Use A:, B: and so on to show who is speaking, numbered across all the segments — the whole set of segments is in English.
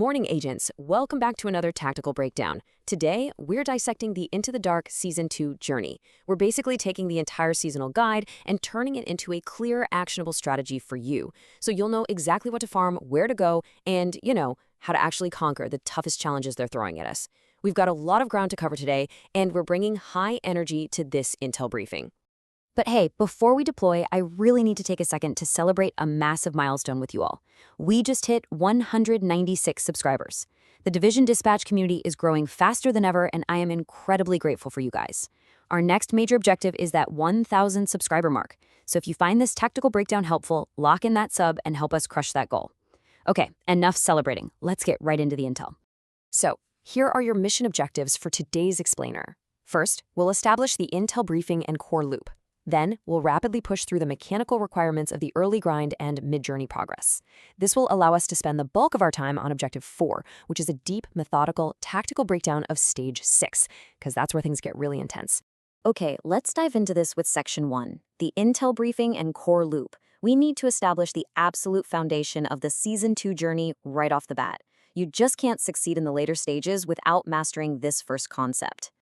A: Morning agents, welcome back to another tactical breakdown. Today, we're dissecting the Into the Dark Season 2 journey. We're basically taking the entire seasonal guide and turning it into a clear, actionable strategy for you. So you'll know exactly what to farm, where to go, and, how to actually conquer the toughest challenges they're throwing at us. We've got a lot of ground to cover today, and we're bringing high energy to this intel briefing. But hey, before we deploy, I really need to take a second to celebrate a massive milestone with you all. We just hit 196 subscribers. The Division Dispatch community is growing faster than ever, and I am incredibly grateful for you guys. Our next major objective is that 1,000 subscriber mark. So if you find this tactical breakdown helpful, lock in that sub and help us crush that goal. Okay, enough celebrating. Let's get right into the intel. So, here are your mission objectives for today's explainer. First, we'll establish the intel briefing and core loop. Then, we'll rapidly push through the mechanical requirements of the early grind and mid-journey progress. This will allow us to spend the bulk of our time on Objective 4, which is a deep, methodical, tactical breakdown of Stage 6, because that's where things get really intense. Okay, let's dive into this with Section 1, the intel briefing and core loop. We need to establish the absolute foundation of the Season 2 journey right off the bat. You just can't succeed in the later stages without mastering this first concept.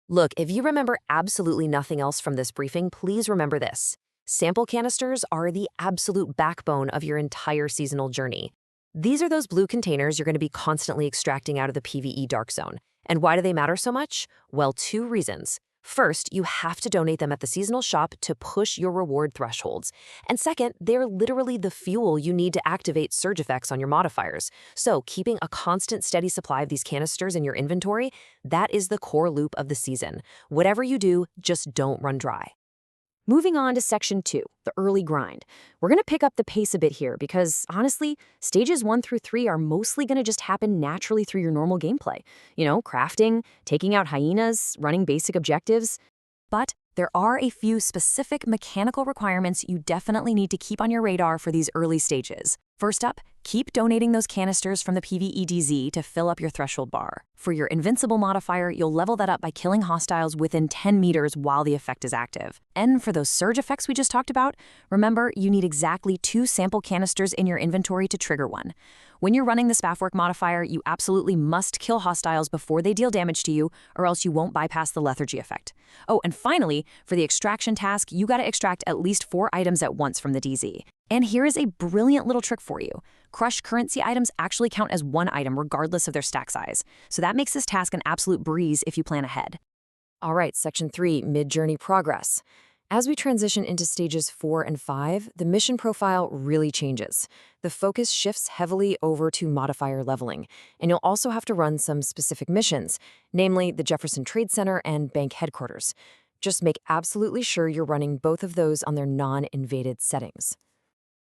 A: Look, if you remember absolutely nothing else from this briefing, please remember this. Sample canisters are the absolute backbone of your entire seasonal journey. These are those blue containers you're going to be constantly extracting out of the PvE Dark Zone. And why do they matter so much? Well, two reasons. First, you have to donate them at the seasonal shop to push your reward thresholds. And second, they're literally the fuel you need to activate surge effects on your modifiers. So keeping a constant, steady supply of these canisters in your inventory, that is the core loop of the season. Whatever you do, just don't run dry. Moving on to Section 2, the early grind. We're going to pick up the pace a bit here because, honestly, Stages 1 through 3 are mostly going to just happen naturally through your normal gameplay. Crafting, taking out hyenas, running basic objectives. But there are a few specific mechanical requirements you definitely need to keep on your radar for these early stages. First up, keep donating those canisters from the PvE DZ to fill up your threshold bar. For your Invincible modifier, you'll level that up by killing hostiles within 10 meters while the effect is active. And for those surge effects we just talked about, remember, you need exactly 2 sample canisters in your inventory to trigger one. When you're running the Sphoric modifier, you absolutely must kill hostiles before they deal damage to you, or else you won't bypass the lethargy effect. Oh, and finally, for the extraction task, you gotta extract at least 4 items at once from the DZ. And here is a brilliant little trick for you. Crushed currency items actually count as 1 item regardless of their stack size. So that makes this task an absolute breeze if you plan ahead. All right, Section 3, mid-journey progress. As we transition into Stages 4 and 5, the mission profile really changes. The focus shifts heavily over to modifier leveling, and you'll also have to run some specific missions, namely the Jefferson Trade Center and Bank Headquarters. Just make absolutely sure you're running both of those on their non-invaded settings.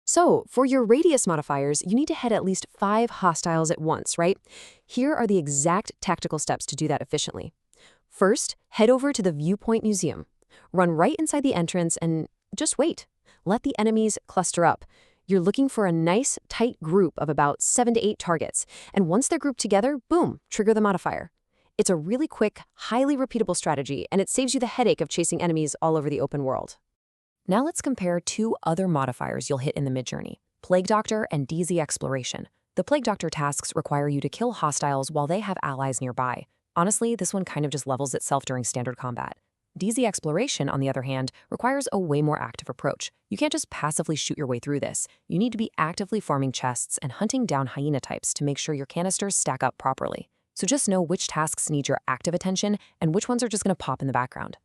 A: So, for your radius modifiers, you need to head at least 5 hostiles at once, right? Here are the exact tactical steps to do that efficiently. First, head over to the Viewpoint Museum. Run right inside the entrance and just wait. Let the enemies cluster up. You're looking for a nice, tight group of about 7 to 8 targets, and once they're grouped together, boom, trigger the modifier. It's a really quick, highly repeatable strategy, and it saves you the headache of chasing enemies all over the open world. Now let's compare 2 other modifiers you'll hit in the mid-journey, Plague Doctor and DZ Exploration. The Plague Doctor tasks require you to kill hostiles while they have allies nearby. Honestly, this one kind of just levels itself during standard combat. DZ Exploration, on the other hand, requires a way more active approach. You can't just passively shoot your way through this. You need to be actively farming chests and hunting down hyena types to make sure your canisters stack up properly. So just know which tasks need your active attention and which ones are just going to pop in the background.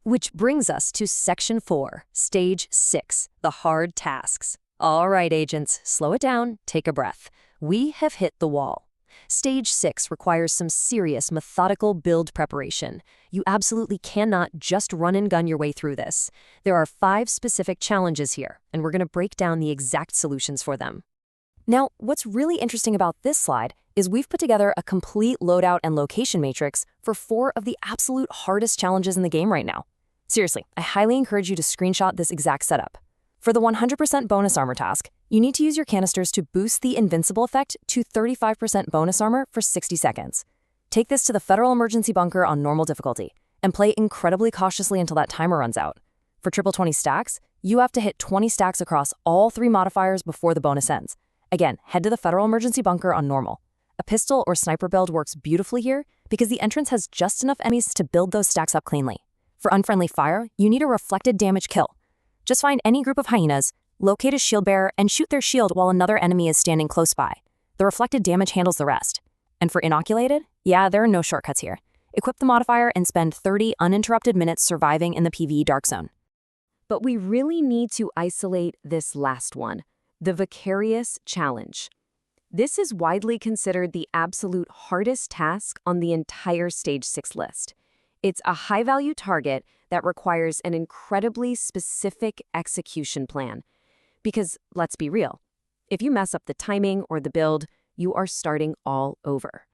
A: Which brings us to Section 4, Stage 6, the hard tasks. All right, agents, slow it down, take a breath. We have hit the wall. Stage 6 requires some serious methodical build preparation. You absolutely cannot just run and gun your way through this. There are 5 specific challenges here, and we're going to break down the exact solutions for them. Now, what's really interesting about this slide is we've put together a complete loadout and location matrix for 4 of the absolute hardest challenges in the game right now. Seriously, I highly encourage you to screenshot this exact setup. For the 100% bonus armor task, you need to use your canisters to boost the Invincible effect to 35% bonus armor for 60 seconds. Take this to the Federal Emergency Bunker on normal difficulty, and play incredibly cautiously until that timer runs out. For triple 20 stacks, you have to hit 20 stacks across all 3 modifiers before the bonus ends. Again, head to the Federal Emergency Bunker on normal.
B: A pistol or sniper build works beautifully here because the entrance has just enough enemies to build those stacks up cleanly. For Unfriendly Fire, you need a reflected damage kill. Just find any group of hyenas, locate a shield bearer, and shoot their shield while another enemy is standing close by. The reflected damage handles the rest. And for Inoculated, yeah, there are no shortcuts here. Equip the modifier and spend 30 uninterrupted minutes surviving in the PvE Dark Zone.
A: But we really need to isolate this last one, the Vicarius challenge. This is widely considered the absolute hardest task on the entire Stage 6 list. It's a high-value target that requires an incredibly specific execution plan. Because, let's be real, if you mess up the timing or the build, you are starting all over.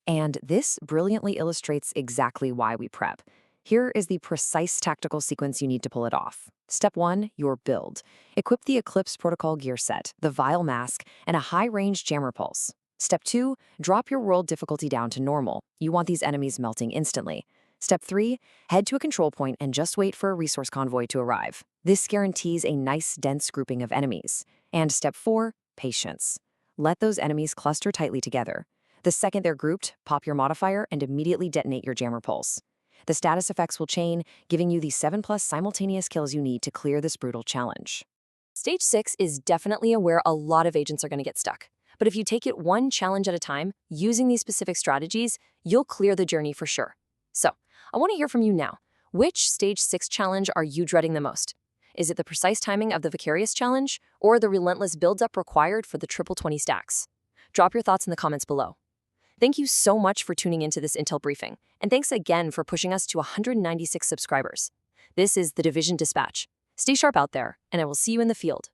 A: And this brilliantly illustrates exactly why we prep. Here is the precise tactical sequence you need to pull it off. Step 1, your build. Equip the Eclipse Protocol gear set, the Vial Mask, and a high-range jammer pulse. Step 2, drop your world difficulty down to normal. You want these enemies melting instantly. Step 3, head to a control point and just wait for a resource convoy to arrive. This guarantees a nice, dense grouping of enemies. And Step 4, patience. Let those enemies cluster tightly together. The second they're grouped, pop your modifier and immediately detonate your jammer pulse. The status effects will chain, giving you the 7+ simultaneous kills you need to clear this brutal challenge.
B: Stage 6 is definitely where a lot of agents are going to get stuck. But if you take it one challenge at a time, using these specific strategies, you'll clear the journey for sure. So, I want to hear from you now. Which Stage 6 challenge are you dreading the most? Is it the precise timing of the Vicarius challenge, or the relentless build-up required for the triple 20 stacks? Drop your thoughts in the comments below. Thank you so much for tuning into this Intel briefing, and thanks again for pushing us to 196 subscribers. This is the Division Dispatch. Stay sharp out there, and I will see you in the field.